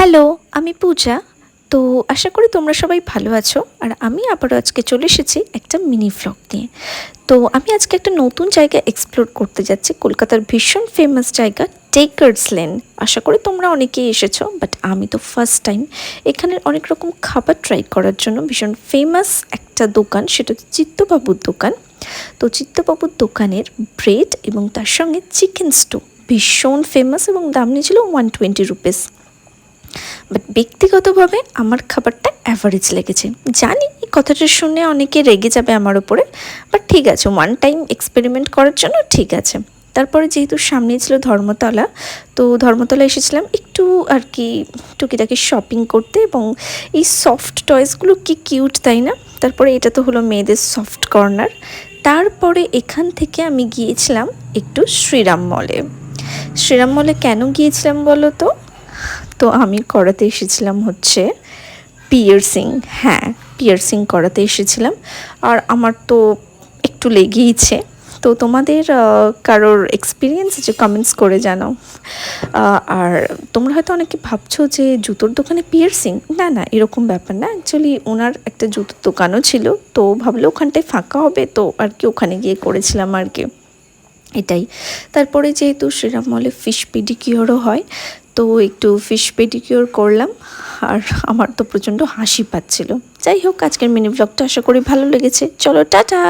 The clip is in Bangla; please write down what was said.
হ্যালো, আমি পূজা। তো আশা করি তোমরা সবাই ভালো আছো। আর আমি আবারও আজকে চলে এসেছি একটা মিনি ভ্লগ নিয়ে। তো আমি আজকে একটা নতুন জায়গা এক্সপ্লোর করতে যাচ্ছি, কলকাতার ভীষণ ফেমাস জায়গা টেকার্স লেন। আশা করি তোমরা অনেকেই এসেছো, বাট আমি তো ফার্স্ট টাইম। এখানের অনেক রকম খাবার ট্রাই করার জন্য ভীষণ ফেমাস একটা দোকান, সেটা হচ্ছে চিত্তবাবুর দোকান। তো চিত্তবাবুর দোকানের ব্রেড এবং তার সঙ্গে চিকেন স্টু ভীষণ ফেমাস এবং দাম নিয়েছিল 120 রুপিস। বাট ব্যক্তিগতভাবে আমার খাবারটা অ্যাভারেজ লেগেছে। জানি এই কথাটা শুনে অনেকে রেগে যাবে আমার ওপরে, বাট ঠিক আছে, ওয়ান টাইম এক্সপেরিমেন্ট করার জন্য ঠিক আছে। তারপরে যেহেতু সামনে ছিল ধর্মতলা, তো ধর্মতলা এসেছিলাম একটু আর কি টুকিটাকি শপিং করতে। এবং এই সফট টয়েসগুলো কি কিউট, তাই না? তারপরে এটা তো হলো মেয়েদের সফট কর্নার। তারপরে এখান থেকে আমি গিয়েছিলাম একটু শ্রীরাম মলে। শ্রীরাম মলে কেন গিয়েছিলাম বলো তো? তো আমি করাতে এসেছিলাম হচ্ছে পিয়ার্সিং। হ্যাঁ, পিয়ার্সিং করাতে এসেছিলাম। আর আমার তো একটু লেগেইছে। তো তোমাদের কারোর এক্সপিরিয়েন্স আছে কমেন্টস করে জানাও। আর তোমরা হয়তো অনেকে ভাবছো যে জুতোর দোকানে পিয়ার্সিং, না না, এরকম ব্যাপার না। অ্যাকচুয়ালি ওনার একটা জুতোর দোকানও ছিল, তো ভাবলো ওখানটায় ফাঁকা হবে, তো আর কি ওখানে গিয়ে করেছিলাম আর কি, এটাই। তারপরে যেহেতু শ্রীরাম মলে ফিশ পেডিকিওরও হয়, তো একটু ফিশ পেডিকিওর করলাম। আর আমার তো প্রচণ্ড হাসি পাচ্ছিল। যাই হোক, আজকের মিনি ব্লগটা আশা করি ভালো লেগেছে। চলো, টাটা।